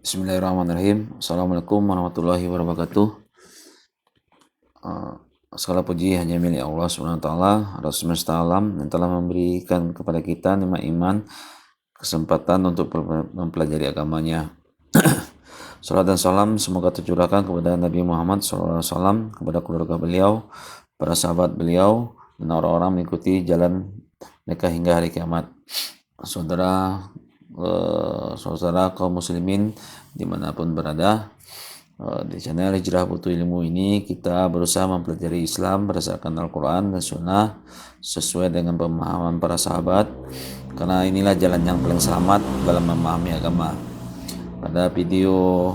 Bismillahirrahmanirrahim. Assalamualaikum warahmatullahi wabarakatuh. Segala puji hanya milik Allah Subhanahu wa taala, atas semesta alam yang telah memberikan kepada kita nikmat iman, kesempatan untuk mempelajari agamanya. Salam dan salam semoga tercurahkan kepada Nabi Muhammad SAW, kepada keluarga beliau, para sahabat beliau, dan orang-orang mengikuti jalan mereka hingga hari kiamat. Saudara kaum muslimin dimanapun berada, di channel Hijrah Butuh Ilmu ini kita berusaha mempelajari Islam berdasarkan Al-Quran dan Sunnah sesuai dengan pemahaman para sahabat, karena inilah jalan yang paling selamat dalam memahami agama. Pada video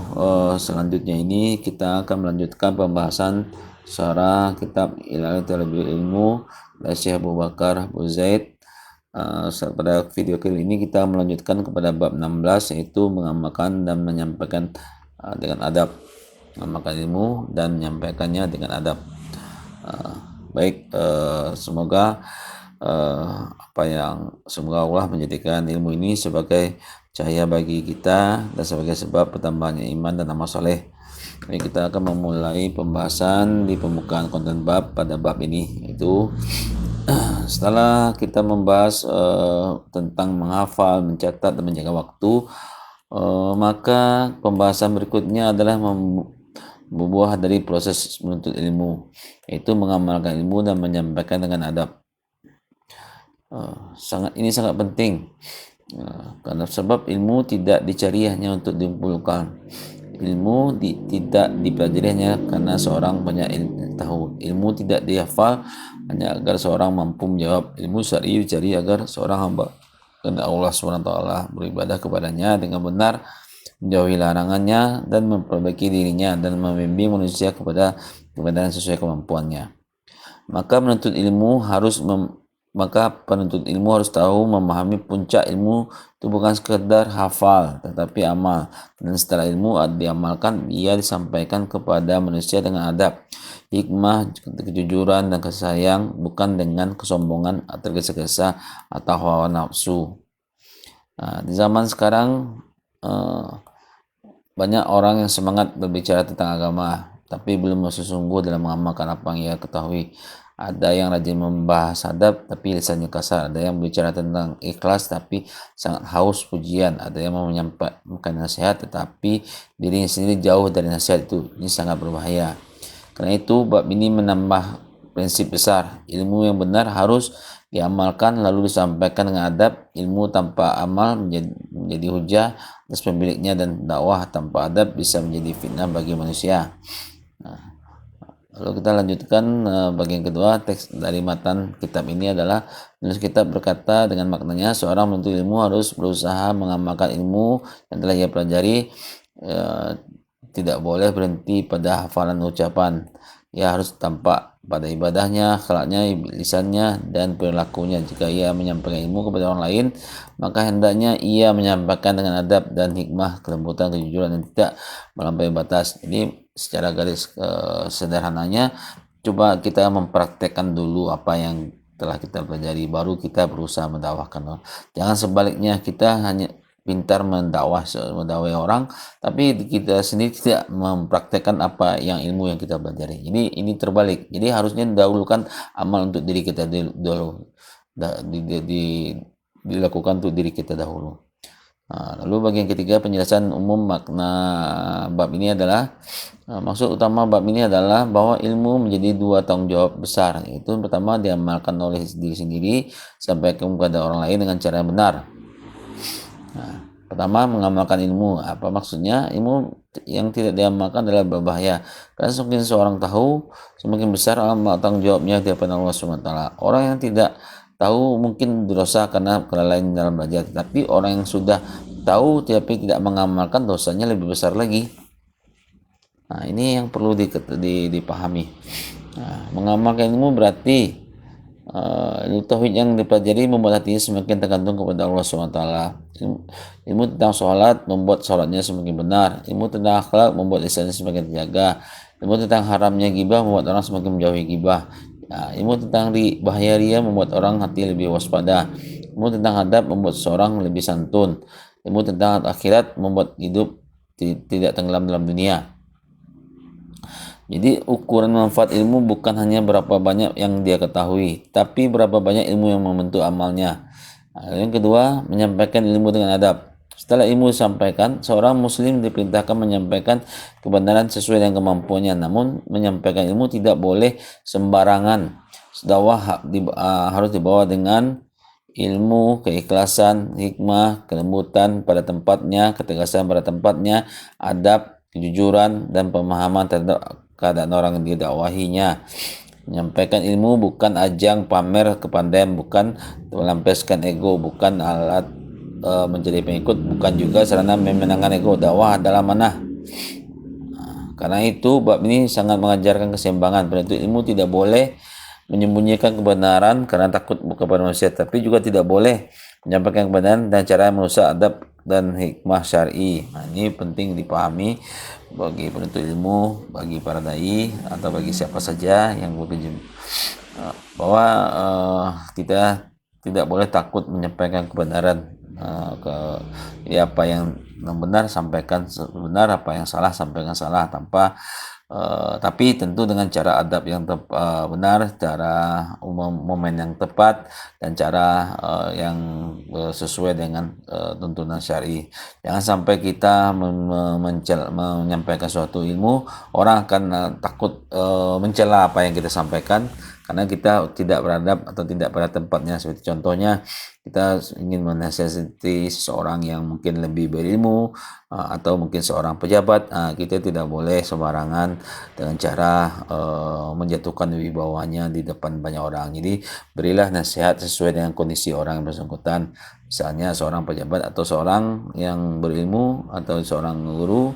selanjutnya ini kita akan melanjutkan pembahasan syarah kitab Ilal Talabil Ilmu dari Syekh Abu Bakar Abu Zaid. Pada video kali ini kita melanjutkan kepada bab 16, yaitu mengamalkan dan menyampaikan dengan adab. Mengamalkan ilmu dan menyampaikannya dengan adab. Semoga semoga Allah menjadikan ilmu ini sebagai cahaya bagi kita dan sebagai sebab pertambahannya iman dan amal soleh. Jadi kita akan memulai pembahasan di pembukaan konten bab pada bab ini, yaitu setelah kita membahas tentang menghafal, mencatat, dan menjaga waktu, maka pembahasan berikutnya adalah berbuah dari proses menuntut ilmu, yaitu mengamalkan ilmu dan menyampaikan dengan adab. Ini sangat penting, karena sebab ilmu tidak dicari hanya untuk dikumpulkan. Ilmu tidak dipelajari hanya karena seorang banyak tahu. Ilmu tidak dihafal hanya agar seorang mampu menjawab. Ilmu syar'i dicari agar seorang hamba kepada Allah SWT beribadah kepadanya dengan benar, menjauhi larangannya, dan memperbaiki dirinya dan membimbing manusia kepada kebenaran sesuai kemampuannya. Maka penuntut ilmu harus tahu memahami puncak ilmu itu bukan sekedar hafal tetapi amal, dan setelah ilmu diamalkan ia disampaikan kepada manusia dengan adab, hikmah, kejujuran, dan kasih sayang, bukan dengan kesombongan, tergesa-gesa, atau hawa nafsu. Di zaman sekarang banyak orang yang semangat berbicara tentang agama tapi belum sesungguh dalam mengamalkan apa yang ia ketahui. Ada yang rajin membahas adab tapi lisannya kasar, ada yang berbicara tentang ikhlas tapi sangat haus pujian, ada yang mau menyampaikan nasihat tetapi dirinya sendiri jauh dari nasihat itu. Ini sangat berbahaya. Karena itu bab ini menambah prinsip besar. Ilmu yang benar harus diamalkan lalu disampaikan dengan adab. Ilmu tanpa amal menjadi hujah atas pemiliknya, dan dakwah tanpa adab bisa menjadi fitnah bagi manusia. Lalu kita lanjutkan bagian kedua. Teks dari matan kitab ini adalah, penulis kitab berkata dengan maknanya, seorang menuntut ilmu harus berusaha mengamalkan ilmu yang telah ia pelajari. Tidak boleh berhenti pada hafalan ucapan. Ia harus tampak pada ibadahnya, akhlaknya, lisannya, dan perilakunya. Jika ia menyampaikan ilmu kepada orang lain, maka hendaknya ia menyampaikan dengan adab dan hikmah, kelembutan, kejujuran, dan tidak melampaui batas. Ini secara garis sederhananya, coba kita mempraktekkan dulu apa yang telah kita pelajari, baru kita berusaha mendakwahkan. Jangan sebaliknya, kita hanya pintar mendakwai orang tapi kita sendiri tidak mempraktekkan apa yang ilmu yang kita pelajari. Ini terbalik. Jadi harusnya dahulukan amal untuk diri kita dulu, dilakukan untuk diri kita dahulu. Lalu bagian ketiga, penjelasan umum makna bab ini adalah, maksud utama bab ini adalah bahwa ilmu menjadi dua tanggung jawab besar, yaitu pertama diamalkan oleh diri sendiri sampai kepada orang lain dengan cara yang benar. Pertama, mengamalkan ilmu. Apa maksudnya? Ilmu yang tidak diamalkan adalah berbahaya, karena semakin seorang tahu, semakin besar tanggung jawabnya di hadapan Allah SWT. Orang yang tidak tahu mungkin berdosa karena kelalaian dalam belajar, tetapi orang yang sudah tahu tapi tidak mengamalkan, dosanya lebih besar lagi. Ini yang perlu dipahami. Mengamalkan ilmu berarti tauhid yang dipelajari membuat hatinya semakin tergantung kepada Allah SWT. Ilmu tentang sholat membuat sholatnya semakin benar. Ilmu tentang akhlak membuat lisannya semakin terjaga. Ilmu tentang haramnya ghibah membuat orang semakin menjauhi ghibah. Ilmu tentang bahaya ria membuat orang hati lebih waspada. Ilmu tentang adab membuat seorang lebih santun. Ilmu tentang akhirat membuat hidup tidak tenggelam dalam dunia. Jadi ukuran manfaat ilmu bukan hanya berapa banyak yang dia ketahui, tapi berapa banyak ilmu yang membentuk amalnya. Yang kedua, menyampaikan ilmu dengan adab. Setelah ilmu disampaikan, seorang muslim diperintahkan menyampaikan kebenaran sesuai dengan kemampuannya. Namun, menyampaikan ilmu tidak boleh sembarangan. Dakwah harus dibawa dengan ilmu, keikhlasan, hikmah, kelembutan pada tempatnya, ketegasan pada tempatnya, adab, kejujuran, dan pemahaman terhadap keadaan orang yang didakwahinya. Menyampaikan ilmu bukan ajang pamer kepandaian, bukan melampiaskan ego, bukan alat menjadi pengikut, bukan juga sarana memenangkan ego. Dakwah adalah manah. Karena itu bab ini sangat mengajarkan keseimbangan. Penuntut ilmu tidak boleh menyembunyikan kebenaran karena takut kepada manusia, tapi juga tidak boleh menyampaikan kebenaran dan cara yang merusak adab dan hikmah syar'i. Ini penting dipahami bagi penuntut ilmu, bagi para dai atau bagi siapa saja yang bekerja, bahwa kita tidak boleh takut menyampaikan kebenaran. Apa yang benar sampaikan benar, apa yang salah sampaikan salah, tapi tentu dengan cara adab yang benar, cara momen yang tepat, dan cara yang sesuai dengan tuntunan syar'i. Jangan sampai kita menyampaikan suatu ilmu, orang akan takut mencela apa yang kita sampaikan karena kita tidak beradab atau tidak pada tempatnya. Seperti contohnya, kita ingin menasihati seseorang yang mungkin lebih berilmu atau mungkin seorang pejabat, kita tidak boleh sembarangan dengan cara menjatuhkan wibawanya di depan banyak orang. Jadi berilah nasihat sesuai dengan kondisi orang yang bersangkutan. Misalnya seorang pejabat atau seorang yang berilmu atau seorang guru,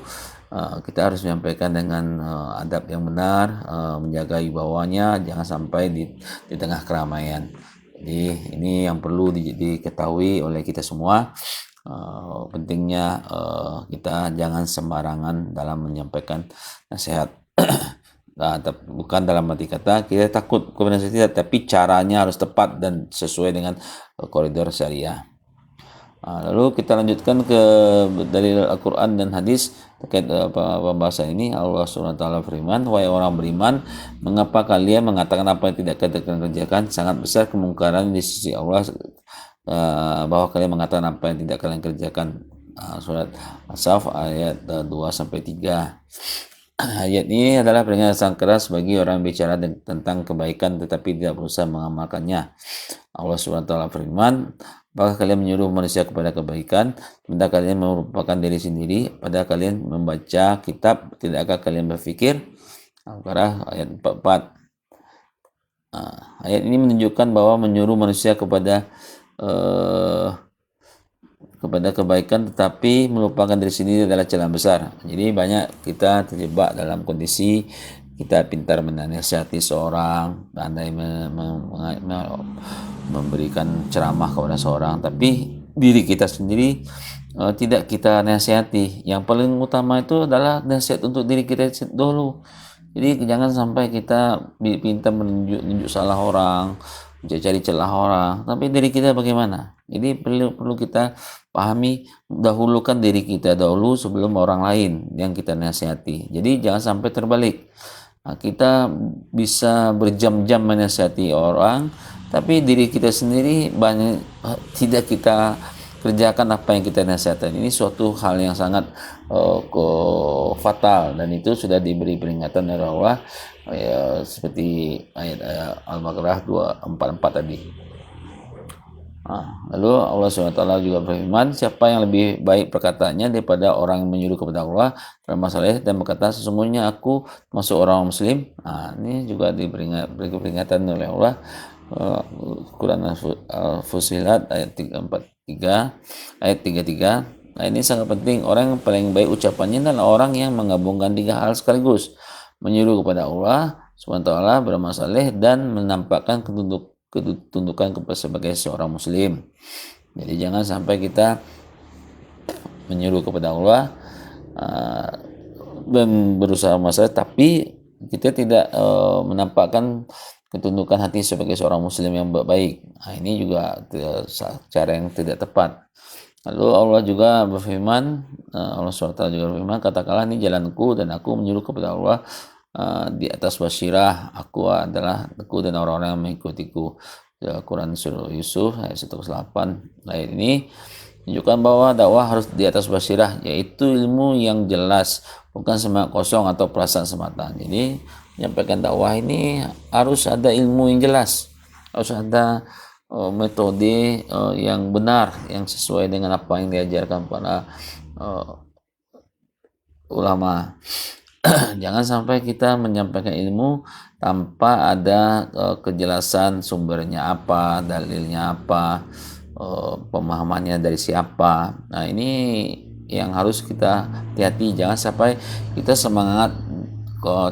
kita harus menyampaikan dengan adab yang benar, menjaga wibawanya, jangan sampai di tengah keramaian. Jadi ini yang perlu diketahui oleh kita semua. Pentingnya kita jangan sembarangan dalam menyampaikan nasihat. Bukan dalam arti kata kita takut kepada nasihat, tapi caranya harus tepat dan sesuai dengan koridor syariah. Lalu kita lanjutkan ke dari Al-Quran dan hadis terkait pembahasan ini. Allah SWT firman, wahai orang beriman, mengapa kalian mengatakan apa yang tidak kalian kerjakan? Sangat besar kemungkaran di sisi Allah bahwa kalian mengatakan apa yang tidak kalian kerjakan. Surat As-Saff ayat 2-3. Ayat ini adalah peringatan keras bagi orang bicara tentang kebaikan tetapi tidak berusaha mengamalkannya. Allah SWT firman, apakah kalian menyuruh manusia kepada kebaikan, sementara kalian merupakan diri sendiri? Pada kalian membaca kitab, tidakkah kalian berfikir? Al-Baqarah ayat 44. Ayat ini menunjukkan bahwa menyuruh manusia kepada kebaikan tetapi melupakan diri sendiri adalah celah besar. Jadi banyak kita terjebak dalam kondisi kita pintar menasihati seorang, pandai memberikan ceramah kepada seorang, tapi diri kita sendiri tidak kita nasihati. Yang paling utama itu adalah nasihat untuk diri kita dulu. Jadi jangan sampai kita pintar menunjuk salah orang, cari celah orang, tapi diri kita bagaimana? Jadi perlu kita pahami, dahulukan diri kita dahulu sebelum orang lain yang kita nasihati. Jadi jangan sampai terbalik. Kita bisa berjam-jam menasihati orang, tapi diri kita sendiri banyak tidak kita kerjakan apa yang kita nasihatkan. Ini suatu hal yang sangat fatal, dan itu sudah diberi peringatan oleh Allah seperti ayat Al-Baqarah 244 tadi. Lalu Allah SWT juga berfirman, siapa yang lebih baik perkataannya daripada orang yang menyuruh kepada Allah dalam masalah dan berkata sesungguhnya aku masuk orang muslim. Ini juga diberi peringatan oleh Allah. Quran Al-Fusilat ayat 343 ayat 33. Ini sangat penting. Orang yang paling baik ucapannya adalah orang yang menggabungkan 3 hal sekaligus, menyuruh kepada Allah SWT, bermasalah, dan menampakkan ketundukan sebagai seorang muslim. Jadi jangan sampai kita menyuruh kepada Allah dan berusaha masalah, tapi kita tidak menampakkan ketundukan hati sebagai seorang muslim yang baik. Ini juga cara yang tidak tepat. Lalu Allah juga berfirman, Allah SWT juga berfirman, katakanlah ini jalanku dan aku menyuruh kepada Allah di atas basyirah, aku dan orang-orang yang mengikutiku. Quran Surah Yusuf ayat 108. Ayat ini menunjukkan bahwa dakwah harus di atas basyirah, yaitu ilmu yang jelas, bukan semangat kosong atau perasaan semata. Jadi menyampaikan dakwah ini harus ada ilmu yang jelas, harus ada metode yang benar, yang sesuai dengan apa yang diajarkan para ulama. Jangan sampai kita menyampaikan ilmu tanpa ada kejelasan sumbernya apa, dalilnya apa, pemahamannya dari siapa. Nah, ini yang harus kita hati-hati. Jangan sampai kita semangat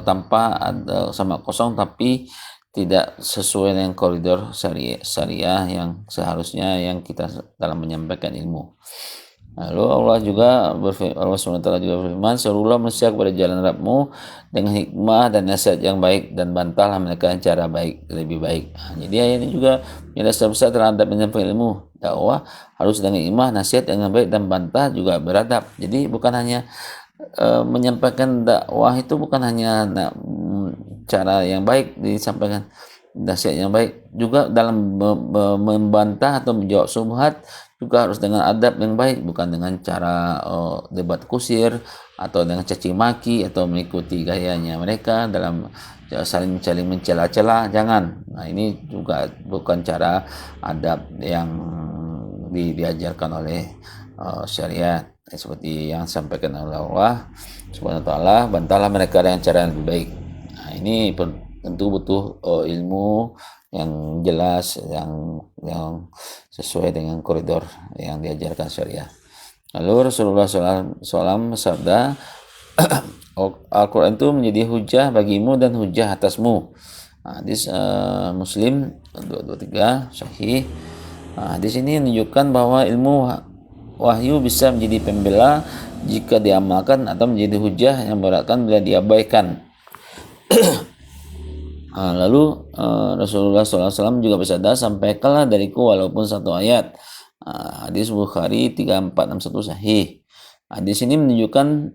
tanpa ada sama kosong, tapi tidak sesuai dengan koridor syariah yang seharusnya yang kita dalam menyampaikan ilmu. Lalu Allah SWT juga berfirman, serulah manusia kepada jalan Rabbmu dengan hikmah dan nasihat yang baik, dan bantahlah mereka dengan cara baik, lebih baik. Jadi ayat ini juga punya dasar besar terhadap menyampaikan ilmu. Dakwah harus dengan hikmah, nasihat yang baik, dan bantah juga beradab. Jadi bukan hanya menyampaikan dakwah itu bukan hanya cara yang baik disampaikan, nasihat yang baik, juga dalam membantah atau menjawab subhat juga harus dengan adab yang baik, bukan dengan cara debat kusir atau dengan caci maki atau mengikuti gayanya mereka dalam saling mencela-cela. Jangan. Nah, ini juga bukan cara adab yang diajarkan oleh syariat, seperti yang disampaikan oleh Allah Subhanahu wa taala, bantahlah mereka dengan cara yang lebih baik. Nah, ini tentu butuh ilmu yang jelas, yang sesuai dengan koridor yang diajarkan syariah. Lalu Rasulullah SAW bersabda, Al-Quran itu menjadi hujah bagimu dan hujah atasmu. Hadis Muslim 223 sahih. Hadis ini menunjukkan bahwa ilmu wahyu bisa menjadi pembela jika diamalkan, atau menjadi hujah yang memberatkan bila diabaikan. Lalu Rasulullah SAW juga bersabda, sampaikanlah dariku walaupun satu ayat. Hadis Bukhari 3461 sahih. Hadis ini menunjukkan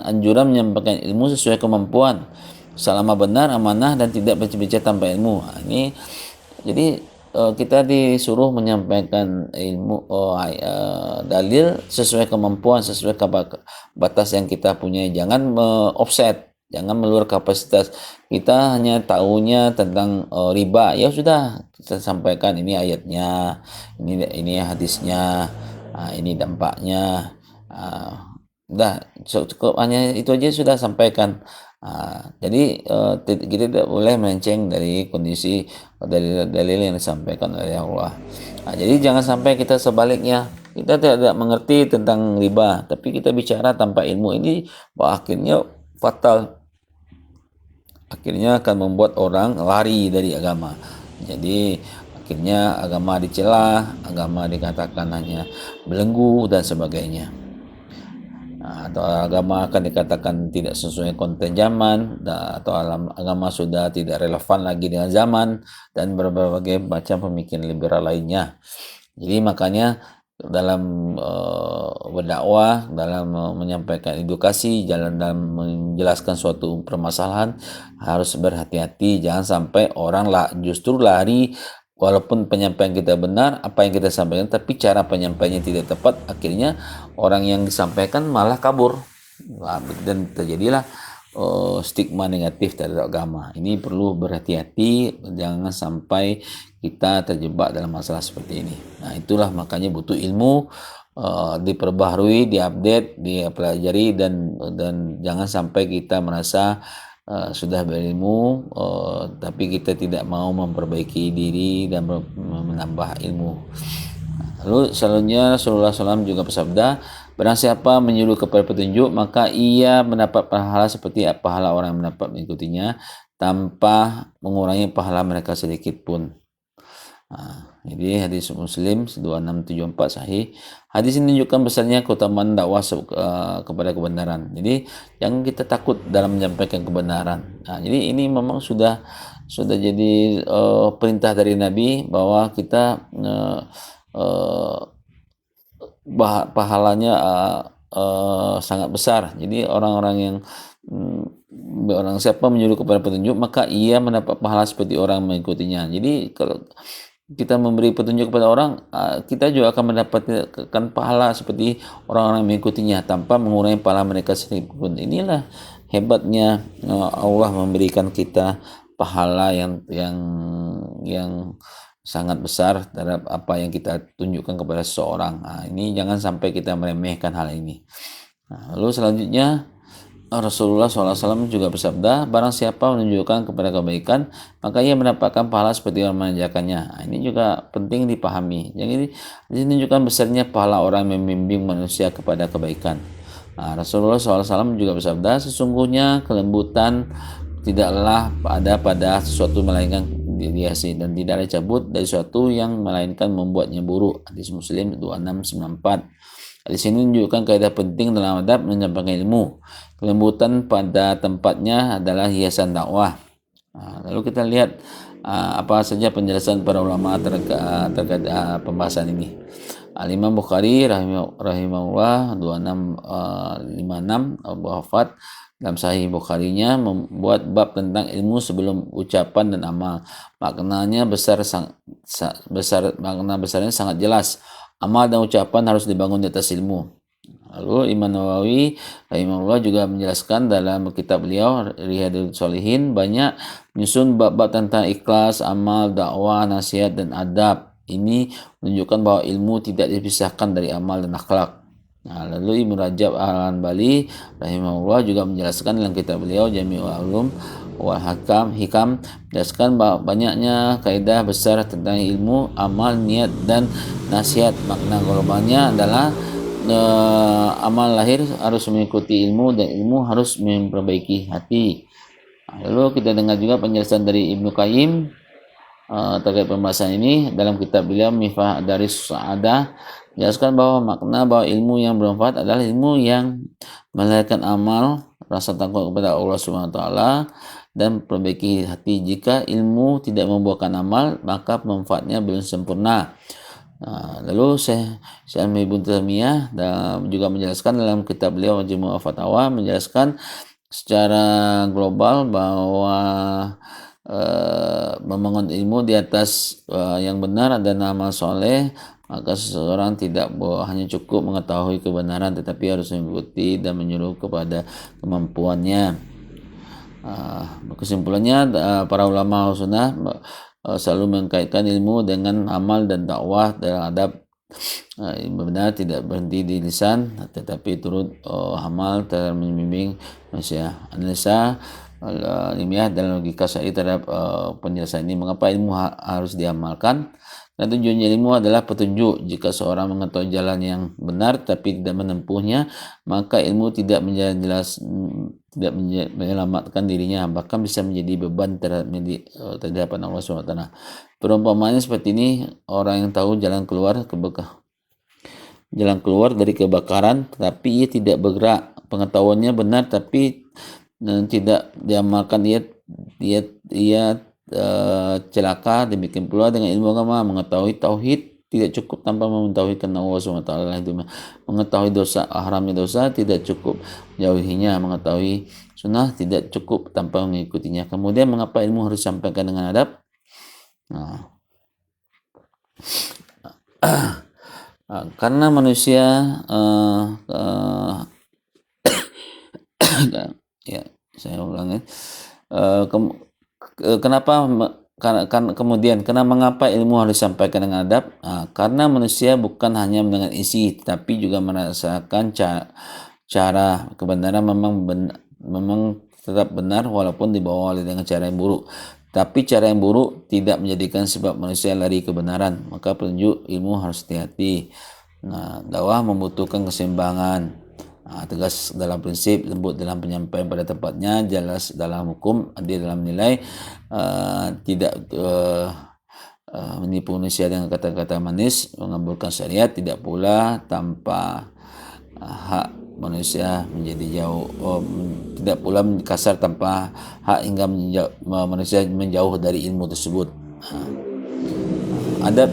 anjuran menyampaikan ilmu sesuai kemampuan, selama benar, amanah, dan tidak berbicara tanpa ilmu. Ini jadi kita disuruh menyampaikan ilmu dalil sesuai kemampuan, sesuai batas yang kita punya. Jangan offset, jangan meluar kapasitas. Kita hanya tahunya tentang riba, ya sudah kita sampaikan ini ayatnya, ini hadisnya, ini dampaknya. Udah cukup, hanya itu aja sudah sampaikan. Jadi kita tidak boleh melenceng dari kondisi dalil yang disampaikan oleh Allah. Jadi jangan sampai kita sebaliknya, kita tidak mengerti tentang riba tapi kita bicara tanpa ilmu. Ini akhirnya fatal, akhirnya akan membuat orang lari dari agama. Jadi akhirnya agama dicela, agama dikatakan hanya belenggu dan sebagainya. Atau agama akan dikatakan tidak sesuai konten zaman, atau agama sudah tidak relevan lagi dengan zaman, dan berbagai macam pemikiran liberal lainnya. Jadi makanya dalam berdakwah, dalam menyampaikan edukasi, dalam menjelaskan suatu permasalahan harus berhati-hati. Jangan sampai orang justru lari, walaupun penyampaian kita benar, apa yang kita sampaikan, tapi cara penyampaiannya tidak tepat, akhirnya orang yang disampaikan malah kabur, dan terjadilah stigma negatif terhadap agama. Ini perlu berhati-hati, jangan sampai kita terjebak dalam masalah seperti ini. Nah, itulah makanya butuh ilmu, diperbaharui, diupdate, dipelajari, dan jangan sampai kita merasa sudah berilmu tapi kita tidak mau memperbaiki diri dan menambah ilmu. Lalu selanjutnya Rasulullah SAW juga bersabda, barang siapa menyuruh kepada petunjuk, maka ia mendapat pahala seperti pahala orang yang mendapat mengikutinya, tanpa mengurangi pahala mereka sedikit pun. Jadi hadis Muslim 2674 sahih. Hadis ini menunjukkan besarnya keutamaan dakwah kepada kebenaran. Jadi jangan kita takut dalam menyampaikan kebenaran. Jadi ini memang sudah jadi perintah dari Nabi, bahwa kita pahalanya sangat besar. Jadi orang-orang yang orang siapa menyuruh kepada petunjuk, maka ia mendapat pahala seperti orang mengikutinya. Jadi kalau kita memberi petunjuk kepada orang, kita juga akan mendapatkan pahala seperti orang-orang mengikutinya tanpa mengurangi pahala mereka sendiri pun. Inilah hebatnya Allah memberikan kita pahala yang sangat besar terhadap apa yang kita tunjukkan kepada seseorang. Ini jangan sampai kita meremehkan hal ini. Lalu selanjutnya Rasulullah SAW juga bersabda, barang siapa menunjukkan kepada kebaikan, maka ia mendapatkan pahala seperti orang mengerjakannya. Ini juga penting dipahami. Jadi ditunjukkan besarnya pahala orang membimbing manusia kepada kebaikan. Rasulullah SAW juga bersabda, sesungguhnya kelembutan tidaklah ada pada sesuatu melainkan dihiasi, dan tidak ada cabut dari sesuatu yang melainkan membuatnya buruk. Hadis Muslim 2694. Di sini menunjukkan kaidah penting dalam adab menyampaikan ilmu. Kelembutan pada tempatnya adalah hiasan dakwah. Lalu kita lihat apa saja penjelasan para ulama terkait pembahasan ini. Imam Bukhari rahimahullah 2656 wafat, dalam Sahih Bukharinya membuat bab tentang ilmu sebelum ucapan dan amal. Makna besarnya sangat jelas. Amal dan ucapan harus dibangun di atas ilmu. Lalu Imam Nawawi rahimahullah juga menjelaskan dalam kitab beliau Riyadhus Shalihin banyak menyusun bab-bab tentang ikhlas, amal, dakwah, nasihat dan adab. Ini menunjukkan bahwa ilmu tidak dipisahkan dari amal dan akhlak. Lalu Ibnu Rajab Al-Hanbali rahimahullah juga menjelaskan dalam kitab beliau Jami'ul Ulum wal Hikam menjelaskan bahwa banyaknya kaidah besar tentang ilmu, amal, niat dan nasihat. Makna globalnya adalah amal lahir harus mengikuti ilmu dan ilmu harus memperbaiki hati. Lalu kita dengar juga penjelasan dari Ibnu Qayyim terkait pembahasan ini dalam kitab beliau Mifah Daris Sa'adah, jelaskan bahwa makna bahwa ilmu yang bermanfaat adalah ilmu yang melahirkan amal, rasa takut kepada Allah Subhanahu wa taala dan perbaiki hati. Jika ilmu tidak membuahkan amal, maka manfaatnya belum sempurna. Lalu Syekh Ibnu Taimiyah juga menjelaskan dalam kitab beliau Majmu' Fatawa, menjelaskan secara global bahwa membangun ilmu di atas yang benar dan amal soleh, maka seseorang tidak hanya cukup mengetahui kebenaran tetapi harus mengikuti dan menyuruh kepada kemampuannya. Kesimpulannya para ulama sunnah selalu mengkaitkan ilmu dengan amal dan dakwah dalam adab. Benar tidak berhenti di lisan tetapi turut amal dalam membimbing manusia. Analisa ilmiah dan logika syar'i terhadap penjelasan ini. Mengapa ilmu harus diamalkan? Dan tujuannya ilmu adalah petunjuk. Jika seorang mengetahui jalan yang benar tapi tidak menempuhnya, maka ilmu tidak tidak menyelamatkan dirinya, bahkan bisa menjadi beban terhadap Allah SWT. Perumpamaannya seperti ini, orang yang tahu jalan keluar dari kebakaran, tetapi ia tidak bergerak. Pengetahuannya benar tapi tidak diamalkan, ia celaka. Demikian pula dengan ilmu agama, mengetahui tauhid tidak cukup tanpa mentauhidkan Allah SWT. Mengetahui dosa, haramnya dosa tidak cukup jauhinya. Mengetahui sunnah tidak cukup tanpa mengikutinya. Kemudian mengapa ilmu harus disampaikan dengan adab? Karena manusia ya saya ulangi. Mengapa ilmu harus disampaikan dengan adab? Karena manusia bukan hanya mendengar isi, tapi juga merasakan cara kebenaran memang tetap benar walaupun dibawa oleh dengan cara yang buruk. Tapi cara yang buruk tidak menjadikan sebab manusia lari kebenaran. Maka petunjuk ilmu harus hati-hati. Dakwah membutuhkan keseimbangan. Tegas dalam prinsip, lembut dalam penyampaian pada tempatnya, jelas dalam hukum, adil dalam nilai, tidak menipu manusia dengan kata-kata manis, mengabulkan syariat, tidak pula tanpa hak manusia menjadi jauh, tidak pula kasar tanpa hak hingga manusia menjauh dari ilmu tersebut. Adab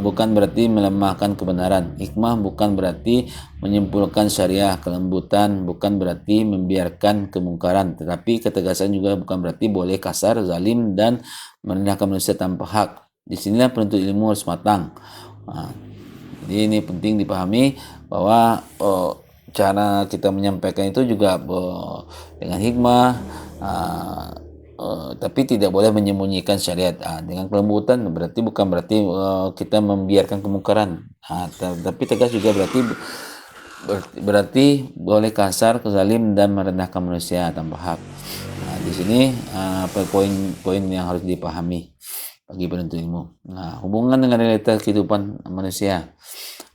bukan berarti melemahkan kebenaran. Hikmah bukan berarti menyimpulkan syariah. Kelembutan bukan berarti membiarkan kemungkaran. Tetapi ketegasan juga bukan berarti boleh kasar, zalim, dan merendahkan manusia tanpa hak. Disinilah penuntut ilmu harus matang. Jadi ini penting dipahami bahwa cara kita menyampaikan itu juga dengan hikmah, tapi tidak boleh menyembunyikan syariat. Dengan kelembutan bukan berarti kita membiarkan kemungkaran. Tapi tegas juga berarti boleh kasar, kezalim, dan merendahkan manusia tanpa hak. Di sini poin-poin yang harus dipahami bagi penuntut ilmu. Hubungan dengan realitas kehidupan manusia.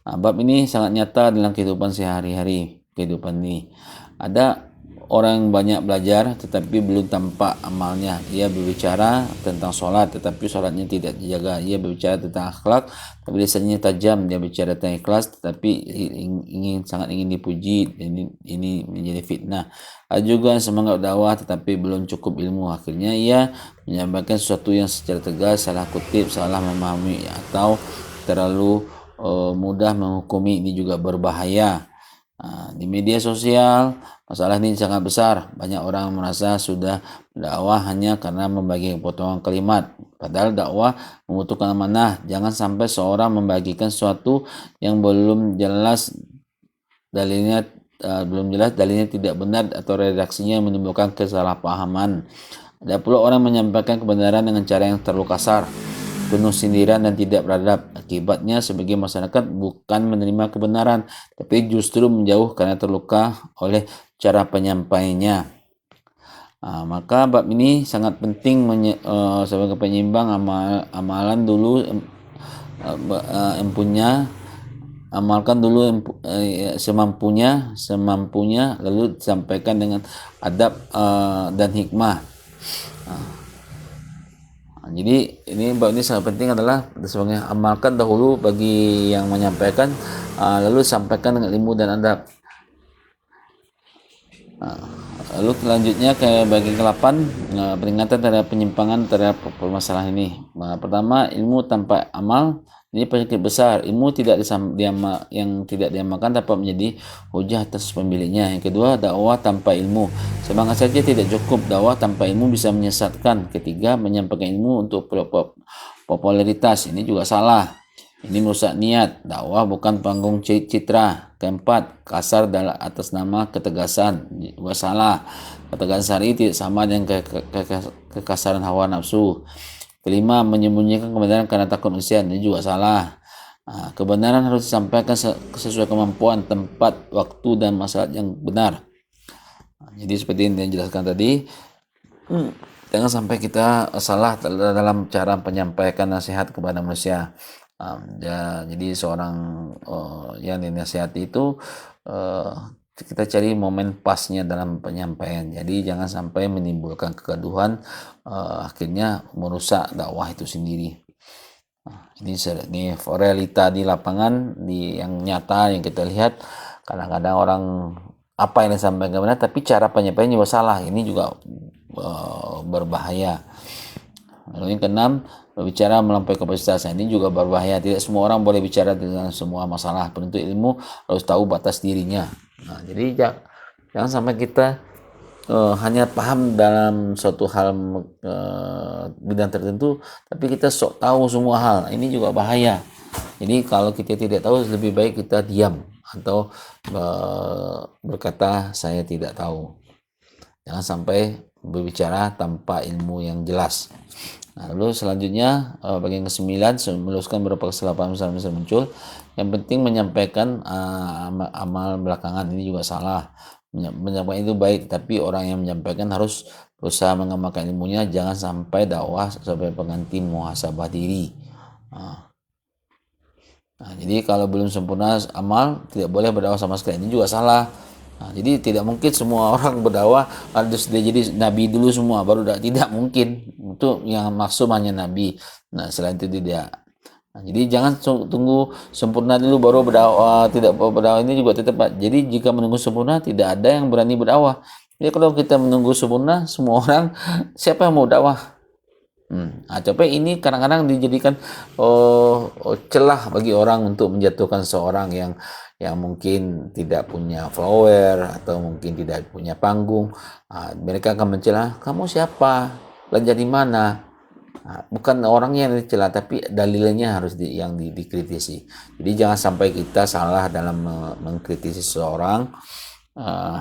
Bab ini sangat nyata dalam kehidupan sehari-hari. Kehidupan ini ada orang yang banyak belajar tetapi belum tampak amalnya. Ia berbicara tentang sholat tetapi sholatnya tidak dijaga. Ia berbicara tentang akhlak tapi lisannya tajam. Dia bicara tentang ikhlas tetapi sangat ingin dipuji. Ini menjadi fitnah. Ada juga yang semangat dakwah tetapi belum cukup ilmu. Akhirnya ia menyampaikan sesuatu yang secara tegas, salah kutip, salah memahami, atau terlalu mudah menghukumi. Ini juga berbahaya. Di media sosial masalah ini sangat besar. Banyak orang merasa sudah dakwah hanya karena membagi potongan kalimat, padahal dakwah membutuhkan amanah. Jangan sampai seorang membagikan sesuatu yang belum jelas dalilnya tidak benar atau redaksinya menimbulkan kesalahpahaman. Ada pula orang menyampaikan kebenaran dengan cara yang terlalu kasar, penuh sindiran, dan tidak beradab. Akibatnya sebagai masyarakat bukan menerima kebenaran tapi justru menjauh karena terluka oleh cara penyampaiannya. Maka bab ini sangat penting sebagai penyeimbang. Amalan dulu amalkan dulu semampunya, lalu disampaikan dengan adab dan hikmah. Jadi bab ini sangat penting adalah sebagai amalkan dahulu bagi yang menyampaikan, lalu sampaikan dengan ilmu dan adab. Lalu selanjutnya ke bagian ke-8, peringatan terhadap penyimpangan terhadap permasalahan ini. Pertama, ilmu tanpa amal. Ini penyakit besar. Ilmu yang tidak diamalkan dapat menjadi hujah atas pemiliknya. Yang kedua, dakwah tanpa ilmu. Semangat saja tidak cukup. Dakwah tanpa ilmu bisa menyesatkan. Ketiga, menyampaikan ilmu untuk popularitas. Ini juga salah. Ini merusak niat. Dakwah bukan panggung citra. Keempat, kasar atas nama ketegasan. Juga salah. Ketegasan syar'i tidak sama dengan kekasaran hawa nafsu. Kelima, menyembunyikan kebenaran karena takut manusia. Ini juga salah. Kebenaran harus disampaikan sesuai kemampuan, tempat, waktu, dan masalah yang benar. Jadi seperti yang dijelaskan tadi, jangan sampai kita salah dalam cara menyampaikan nasihat kepada manusia. Jadi seorang yang dinasihati itu kita cari momen pasnya dalam penyampaian. Jadi jangan sampai menimbulkan kegaduhan, akhirnya merusak dakwah itu sendiri. Ini realita di lapangan, yang nyata yang kita lihat. Kadang-kadang orang apa yang disampaikan benar tapi cara penyampaian juga salah. Ini juga berbahaya. Lalu yang keenam, berbicara melampaui kapasitas. Ini juga berbahaya. Tidak semua orang boleh bicara dengan semua masalah. Penuntut ilmu harus tahu batas dirinya. Jadi jangan sampai kita hanya paham dalam suatu hal bidang tertentu, tapi kita sok tahu semua hal. Ini juga bahaya. Jadi kalau kita tidak tahu, lebih baik kita diam atau berkata saya tidak tahu. Jangan sampai berbicara tanpa ilmu yang jelas. Lalu selanjutnya bagian ke-9, meluruskan beberapa kesalahan besar muncul. Yang penting menyampaikan amal belakangan. Ini juga salah. Menyampaikan itu baik, tapi orang yang menyampaikan harus berusaha mengamalkan ilmunya. Jangan sampai dakwah sampai pengganti muhasabah diri. Jadi kalau belum sempurna amal, tidak boleh berdakwah sama sekali. Ini juga salah. Jadi tidak mungkin semua orang berdakwah harus dia jadi nabi dulu semua baru tidak mungkin. Itu yang maksud hanya nabi. Selain itu tidak. Jadi jangan tunggu sempurna dulu baru berdakwah. Tidak berdakwah ini juga tetap. Jadi jika menunggu sempurna, tidak ada yang berani berdakwah. Jadi kalau kita menunggu sempurna, semua orang, siapa yang mau dakwah? Capek ini kadang-kadang dijadikan celah bagi orang untuk menjatuhkan seorang yang mungkin tidak punya follower atau mungkin tidak punya panggung. Mereka akan mencela, kamu siapa? Belajar di mana? Bukan orangnya yang dicela, tapi dalilnya harus dikritisi. Jadi jangan sampai kita salah dalam mengkritisi seseorang,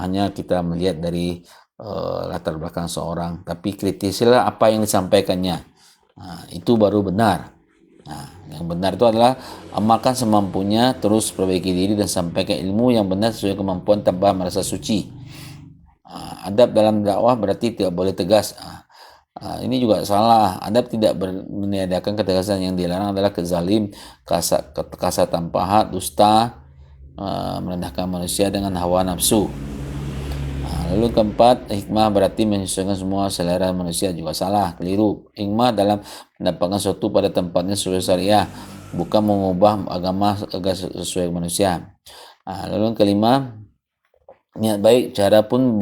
hanya kita melihat dari latar belakang seorang, tapi kritisilah apa yang disampaikannya. Itu baru benar. Yang benar itu adalah amalkan semampunya, terus perbaiki diri dan sampaikan ilmu yang benar sesuai kemampuan tanpa merasa suci. Adab dalam dakwah berarti tidak boleh tegas. Ini juga salah. Adab tidak meniadakan ketegasan. Yang dilarang adalah kezalim, kasar tanpa hak, dusta, merendahkan manusia dengan hawa nafsu. Lalu keempat, hikmah berarti menyesuaikan semua selera manusia, juga salah, keliru. Hikmah dalam mendapatkan sesuatu pada tempatnya sesuai syariah, bukan mengubah agama agar sesuai manusia. Lalu kelima, niat baik cara pun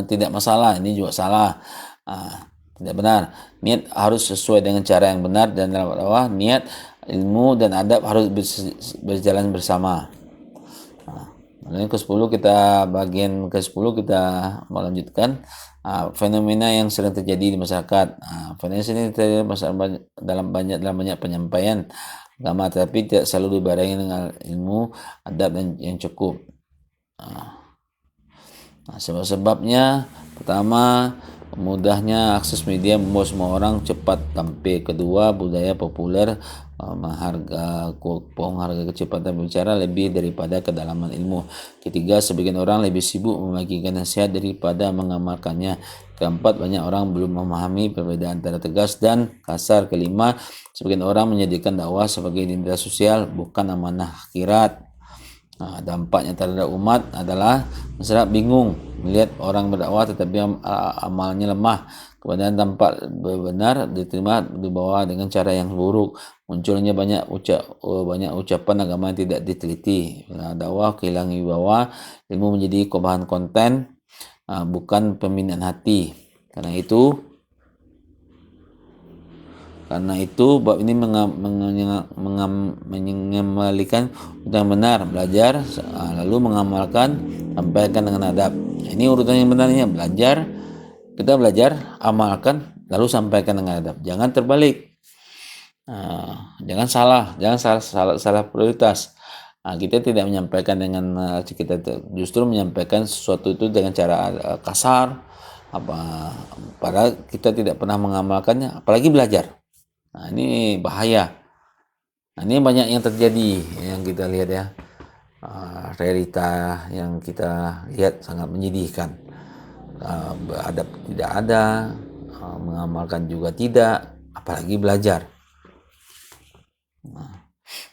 tidak masalah. Ini juga salah, tidak benar. Niat harus sesuai dengan cara yang benar, dan dalam dakwah niat, ilmu dan adab harus berjalan bersama. Lalu bagian ke-10 kita melanjutkan fenomena yang sering terjadi di masyarakat. Fenomena ini terjadi dalam banyak penyampaian agama, tapi tidak selalu dibarengi dengan ilmu, adab yang cukup. Sebab-sebabnya, pertama, mudahnya akses media membawa semua orang cepat tampil. Kedua, budaya populer mengharga kecepatan berbicara lebih daripada kedalaman ilmu. Ketiga, sebagian orang lebih sibuk membagikan nasihat daripada mengamalkannya. Keempat, banyak orang belum memahami perbedaan antara tegas dan kasar. Kelima, sebagian orang menjadikan dakwah sebagai identitas sosial, bukan amanah akhirat. Dampaknya terhadap umat adalah masyarakat bingung melihat orang berdakwah tetapi amalnya lemah. Kebenaran tampak benar diterima dibawa dengan cara yang buruk. Munculnya banyak ucapan agama yang tidak diteliti. Dakwah kehilangan wibawa, ilmu menjadi bahan konten, bukan pembinaan hati. Karena itu bab ini mengembalikan yang benar, belajar, lalu mengamalkan, sampaikan dengan adab. Ini urutan yang benarnya, kita belajar, amalkan, lalu sampaikan dengan adab. Jangan terbalik. Jangan salah prioritas. Kita tidak menyampaikan dengan kita justru menyampaikan sesuatu itu dengan cara kasar, padahal kita tidak pernah mengamalkannya, apalagi belajar. Ini bahaya. Ini banyak yang terjadi, yang kita lihat ya. Realita yang kita lihat sangat menyedihkan. Adab tidak ada, mengamalkan juga tidak, apalagi belajar.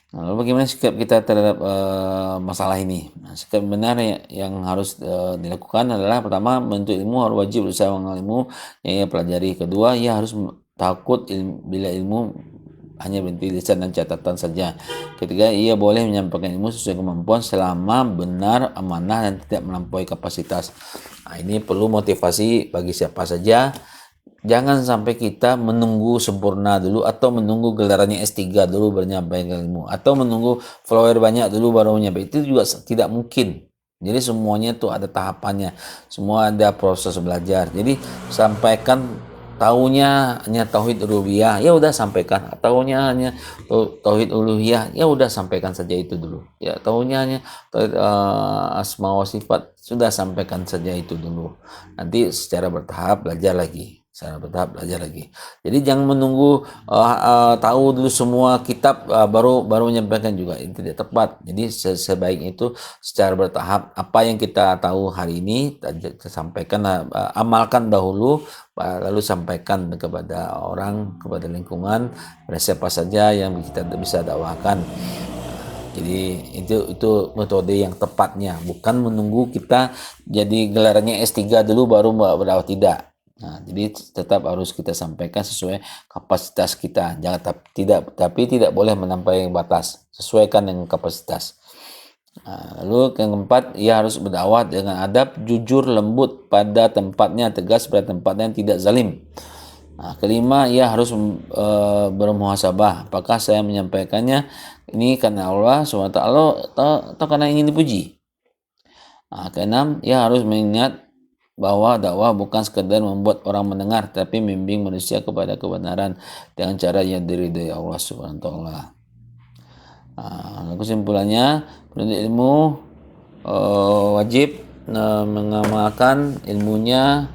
Lalu bagaimana sikap kita terhadap masalah ini? Sikap benar yang harus dilakukan adalah, pertama, menuntut ilmu, harus wajib berusaha mengenal ilmu yang ia pelajari. Kedua, ia harus takut bila ilmu hanya berhenti lisan dan catatan saja. Ketiga, ia boleh menyampaikan ilmu sesuai kemampuan selama benar, amanah, dan tidak melampaui kapasitas. Ini perlu motivasi bagi siapa saja. Jangan sampai kita menunggu sempurna dulu, atau menunggu gelarannya S3 dulu baru menyampaikan ilmu, atau menunggu follower banyak dulu baru menyampaikan. Itu juga tidak mungkin. Jadi semuanya itu ada tahapannya, semua ada proses belajar. Jadi sampaikan. Taunya hanya tauhid rububiyah, ya udah sampaikan. Taunya hanya tauhid uluhiyah, ya udah sampaikan saja itu dulu. Ya, taunya hanya tauhid asma wa sifat, sudah sampaikan saja itu dulu. Nanti secara bertahap belajar lagi. Jadi jangan menunggu tahu dulu semua kitab baru menyampaikan, juga itu tidak tepat. Jadi sebaiknya itu secara bertahap. Apa yang kita tahu hari ini kita sampaikan, amalkan dahulu, lalu sampaikan kepada orang, kepada lingkungan, pada siapa saja yang kita bisa dakwahkan. Jadi itu metode yang tepatnya, bukan menunggu kita jadi gelarannya S3 dulu baru berdakwah, tidak. Jadi tetap harus kita sampaikan sesuai kapasitas kita. Tapi tidak boleh melampaui batas. Sesuaikan dengan kapasitas. Lalu yang keempat, ia harus berdakwah dengan adab, jujur, lembut pada tempatnya, tegas pada tempatnya, tidak zalim. Kelima, ia harus bermuhasabah. Apakah saya menyampaikannya ini karena Allah SWT atau karena ingin dipuji? Keenam, ia harus mengingat bahwa dakwah bukan sekedar membuat orang mendengar, tapi membimbing manusia kepada kebenaran dengan cara yang diridhoi Allah Subhanahu wa taala. Kesimpulannya, penuntut ilmu wajib mengamalkan ilmunya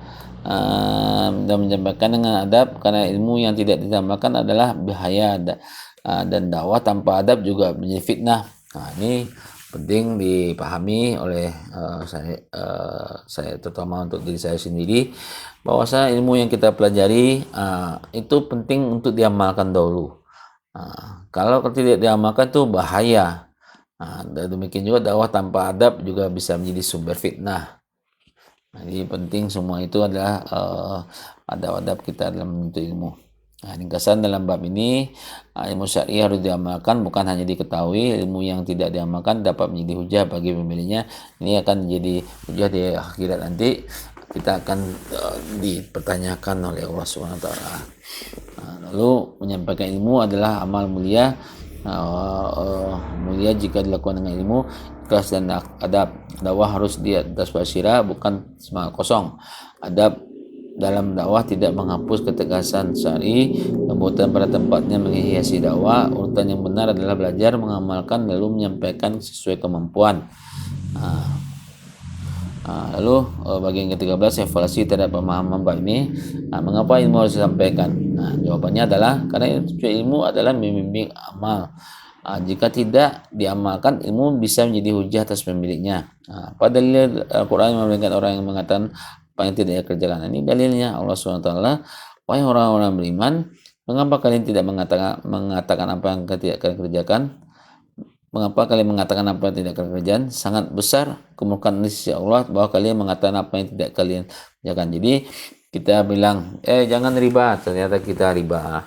dan menyampaikan dengan adab, karena ilmu yang tidak diamalkan adalah bahaya, dan dakwah tanpa adab juga menjadi fitnah. Ini penting dipahami oleh saya terutama untuk diri saya sendiri, bahwasanya ilmu yang kita pelajari itu penting untuk diamalkan dahulu. Kalau tidak diamalkan itu bahaya. Dan demikian juga dakwah tanpa adab juga bisa menjadi sumber fitnah. Jadi penting semua itu adalah adab-adab kita dalam menuntut ilmu. Ringkasan dalam bab ini, ilmu syar'i harus diamalkan, bukan hanya diketahui. Ilmu yang tidak diamalkan dapat menjadi hujah bagi pemiliknya. Ini akan menjadi hujah di akhirat nanti. Kita akan dipertanyakan oleh Allah SWT. Lalu menyampaikan ilmu adalah amal mulia. Mulia jika dilakukan dengan ilmu, ikhlas dan adab. Dakwah harus di atas basirah, bukan semangat kosong. Adab dalam dakwah tidak menghapus ketegasan syar'i, kemudian pada tempatnya menghiasi dakwah. Urutan yang benar adalah belajar, mengamalkan, lalu menyampaikan sesuai kemampuan. Lalu bagian ke-13, evaluasi terhadap pemahaman bab ini. Mengapa ilmu harus disampaikan? Jawabannya adalah karena ilmu adalah membimbing amal. Jika tidak diamalkan, ilmu bisa menjadi hujah atas pemiliknya. Pada dalil Al-Quran memberikan orang yang mengatakan apa yang tidak dikerjakan. Ini dalilnya Allah SWT. Wahai orang-orang beriman, mengapa kalian tidak mengatakan apa yang tidak kalian kerjakan? Mengapa kalian mengatakan apa yang tidak kalian kerjakan? Sangat besar kemurkaan di sisi Allah bahwa kalian mengatakan apa yang tidak kalian kerjakan. Jadi kita bilang, jangan riba, ternyata kita riba.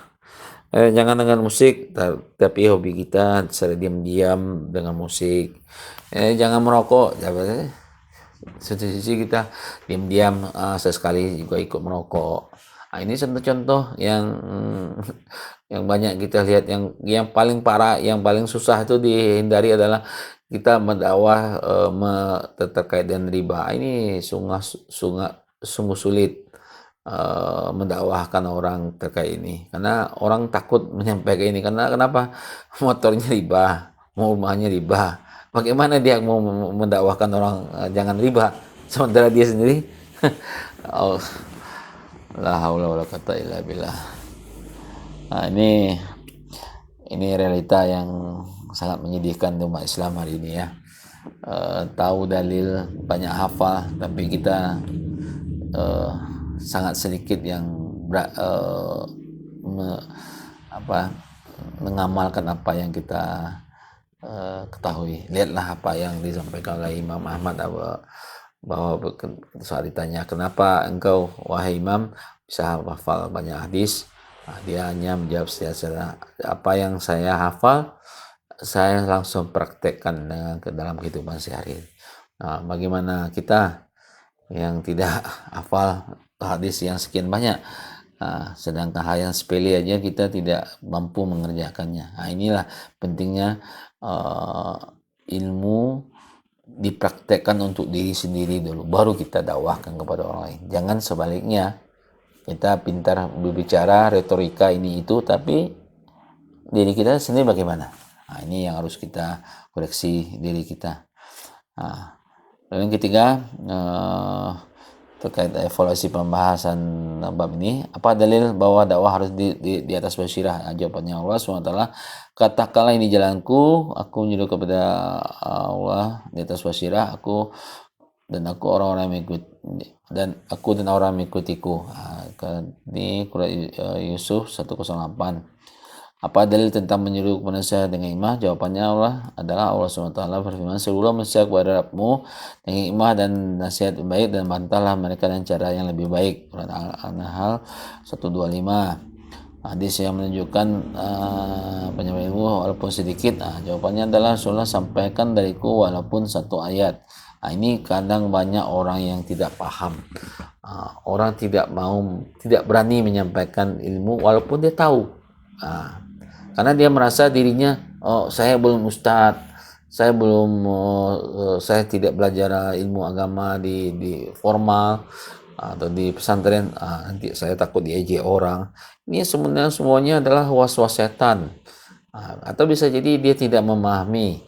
Jangan dengan musik, tapi hobi kita secara diam-diam dengan musik. Jangan merokok, satu sisi kita diam-diam sesekali juga ikut merokok. Ini contoh-contoh yang banyak kita lihat. Yang paling parah, yang paling susah itu dihindari adalah kita mendakwah terkait dengan riba. Ini sungguh sulit mendakwahkan orang terkait ini, karena orang takut menyampaikan ini. Karena kenapa? Motornya riba, rumahnya riba. Bagaimana dia mau mendakwahkan orang jangan riba, sementara dia sendiri la haula wala quwata illa billah. Ini realita yang sangat menyedihkan di umat Islam hari ini ya. Tahu dalil, banyak hafal, tapi kita sangat sedikit yang mengamalkan apa yang kita ketahui. Lihatlah apa yang disampaikan oleh Imam Ahmad bahwa saat ditanya, kenapa engkau wahai Imam bisa hafal banyak hadis? Dia hanya menjawab secara apa yang saya hafal saya langsung praktekkan ke dalam kehidupan sehari. Bagaimana kita yang tidak hafal hadis yang sekian banyak, sedangkan hal yang sepele aja kita tidak mampu mengerjakannya. Inilah pentingnya ilmu dipraktekkan untuk diri sendiri dulu, baru kita dakwahkan kepada orang lain. Jangan sebaliknya, kita pintar berbicara retorika ini itu, tapi diri kita sendiri bagaimana? Ini yang harus kita koreksi diri kita. Lalu yang ketiga, terkait evaluasi pembahasan bab ini, apa dalil bahwa dakwah harus di atas basirah? Jawabannya Allah SWT, katakanlah ini jalanku, aku menyuruh kepada Allah di atas basirah, aku dan orang-orang mengikut, dan aku dan orang mengikutiku. Ini Quran Yusuf 108. Apa dalil tentang menyuruh manusia dengan hikmah? Jawabannya adalah Allah SWT berfirman, serulah manusia kepada Rabbmu dengan hikmah dan nasihat baik, dan bantahlah mereka dengan cara yang lebih baik. Quran Al-Nahl 125. Hadis yang menunjukkan penyampaian ilmu walaupun sedikit. Jawabannya adalah Rasulullah sampaikan dariku walaupun satu ayat. Ini kadang banyak orang yang tidak paham. Orang tidak berani menyampaikan ilmu walaupun dia tahu. Karena dia merasa dirinya, oh saya belum ustadz, saya tidak belajar ilmu agama di formal atau di pesantren, nanti saya takut diejek orang. Ini sebenarnya semuanya adalah was-was setan. Atau bisa jadi dia tidak memahami.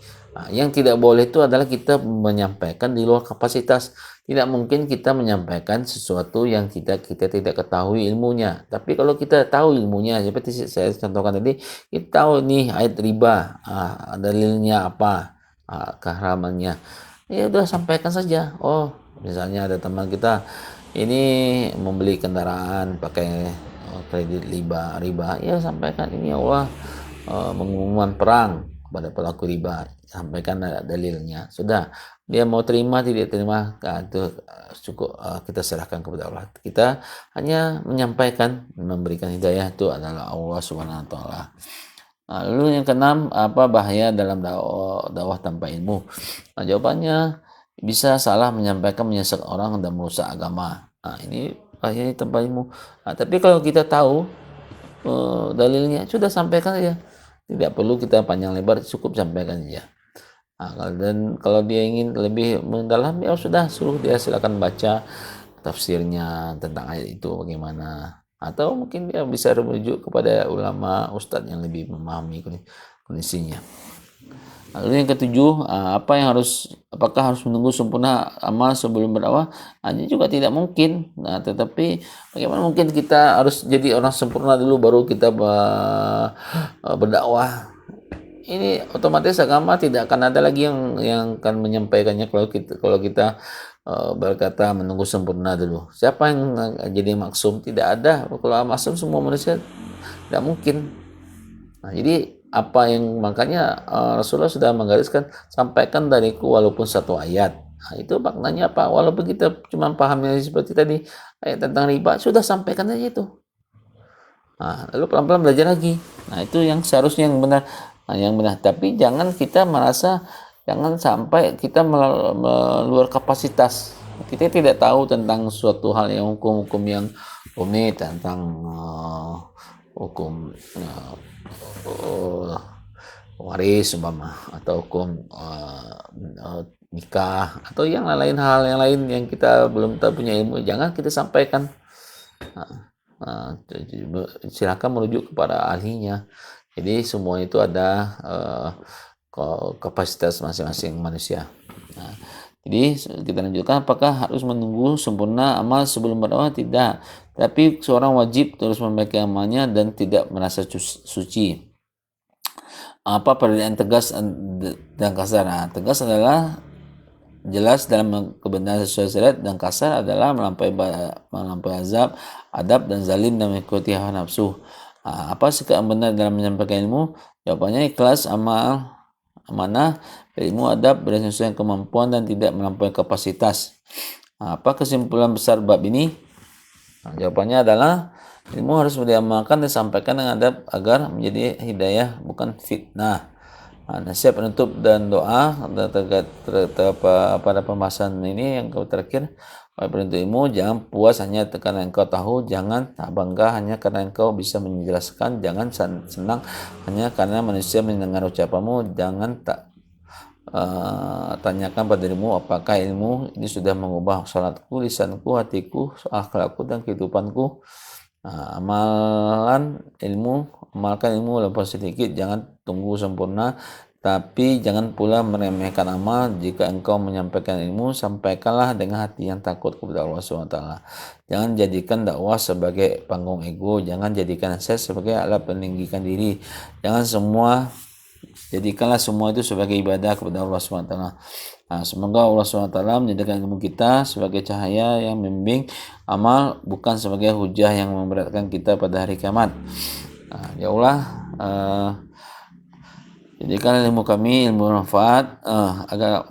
Yang tidak boleh itu adalah kita menyampaikan di luar kapasitas. Tidak mungkin kita menyampaikan sesuatu yang kita tidak ketahui ilmunya. Tapi kalau kita tahu ilmunya, seperti saya contohkan tadi, kita tahu nih ayat riba, dalilnya apa, keharamannya. Ya udah sampaikan saja. Oh, misalnya ada teman kita ini membeli kendaraan pakai kredit riba, ya sampaikan ini Allah pengumuman perang kepada pelaku riba, sampaikan dalilnya. Sudah, dia mau terima tidak terima, itu cukup kita serahkan kepada Allah. Kita hanya menyampaikan, memberikan hidayah itu adalah Allah Subhanahu wa taala. Lalu yang keenam, apa bahaya dalam dakwah tanpa ilmu? Jawabannya bisa salah menyampaikan, menyesat orang dan merusak agama. Ini bahaya tanpa ilmu. Tapi kalau kita tahu dalilnya, sudah sampaikan saja. Tidak perlu kita panjang lebar, cukup sampaikan saja. Dan kalau dia ingin lebih mendalam, ya sudah, suruh dia silakan baca tafsirnya tentang ayat itu bagaimana. Atau mungkin dia bisa merujuk kepada ulama, ustadz yang lebih memahami kondisinya. Lalu yang ketujuh, apakah harus menunggu sempurna amal sebelum berdakwah? Ini juga tidak mungkin. Tetapi bagaimana mungkin kita harus jadi orang sempurna dulu baru kita berdakwah? Ini otomatis agama tidak akan ada lagi yang akan menyampaikannya kalau kita berkata menunggu sempurna dulu. Siapa yang jadi maksum? Tidak ada. Kalau maksum semua manusia, tidak mungkin. Jadi makanya Rasulullah sudah menggariskan, sampaikan dariku walaupun satu ayat. Itu maknanya apa? Walaupun kita cuma pahamnya seperti tadi ayat tentang riba, sudah sampaikan aja itu. Lalu pelan-pelan belajar lagi. Itu yang seharusnya yang benar. Tapi jangan kita merasa, jangan sampai kita meluar kapasitas. Kita tidak tahu tentang suatu hal yang hukum yang rumit, tentang hukum waris umpama, atau hukum nikah, atau yang lain yang kita belum tahu, punya ilmu, jangan kita sampaikan. Silakan merujuk kepada ahlinya. Jadi semua itu ada kapasitas masing-masing manusia. Jadi kita lanjutkan, apakah harus menunggu sempurna amal sebelum berdakwah? Tidak. Tapi seorang wajib terus memperbaiki amalnya dan tidak merasa suci. Apa perbedaan tegas dan kasar? Tegas adalah jelas dalam kebenaran sesuai syariat, dan kasar adalah melampaui adab dan zalim dan mengikuti hawa nafsu. Apa sikap yang benar dalam menyampaikan ilmu? Jawabannya ikhlas, amanah, ilmu, adab, berdasarkan kemampuan dan tidak melampaui kapasitas. Apa kesimpulan besar bab ini? Jawabannya adalah ilmu harus diamalkan dan disampaikan dengan adab agar menjadi hidayah, bukan fitnah. Nasihat penutup dan doa pada pembahasan ini yang terakhir. Penuntut ilmu, jangan puas hanya karena engkau tahu, jangan tak bangga hanya karena engkau bisa menjelaskan, jangan senang hanya karena manusia mendengar ucapanmu, jangan tak tanyakan pada dirimu, apakah ilmu ini sudah mengubah salatku, lisanku, hatiku, akhlakku dan kehidupanku. Amalkan ilmu walaupun sedikit, jangan tunggu sempurna, tapi jangan pula meremehkan amal. Jika engkau menyampaikan ilmu, sampaikanlah dengan hati yang takut kepada Allah SWT. Jangan jadikan dakwah sebagai panggung ego, jangan jadikan nasihat sebagai alat peninggikan diri. Jadikanlah semua itu sebagai ibadah kepada Allah SWT. Semoga Allah SWT menjadikan ilmu kita sebagai cahaya yang membimbing amal, bukan sebagai hujah yang memberatkan kita pada hari kiamat. Ya Allah, jadikan ilmu kami ilmu manfaat, agar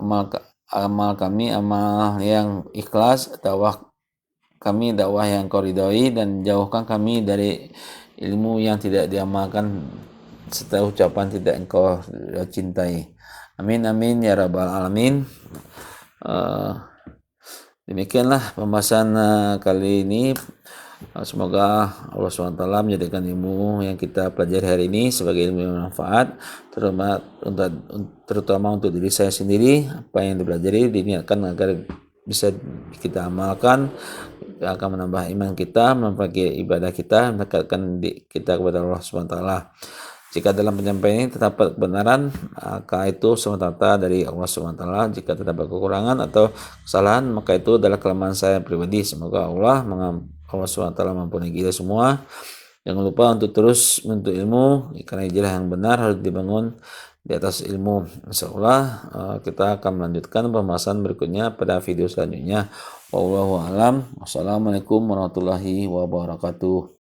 amal kami amal yang ikhlas, dakwah kami dakwah yang Kau ridhoi, dan jauhkan kami dari ilmu yang tidak diamalkan serta ucapan tidak Engkau cintai. Amin amin ya rabbal alamin. Uh, Demikianlah pembahasan kali ini. Semoga Allah SWT menjadikan ilmu yang kita pelajari hari ini sebagai ilmu yang bermanfaat, terutama untuk diri saya sendiri. Apa yang dipelajari diniatkan agar bisa kita amalkan, akan menambah iman kita, memperbaiki ibadah kita, mendekatkan kita kepada Allah SWT. Jika dalam penyampaian ini terdapat kebenaran, maka itu semata-mata dari Allah SWT. Jika terdapat kekurangan atau kesalahan, maka itu adalah kelemahan saya pribadi. Semoga Allah SWT mengampuni kita semua. Jangan lupa untuk terus menuntut ilmu, karena hijrah yang benar harus dibangun di atas ilmu. Insyaallah kita akan melanjutkan pembahasan berikutnya pada video selanjutnya. Wallahu a'lam. Wassalamualaikum warahmatullahi wabarakatuh.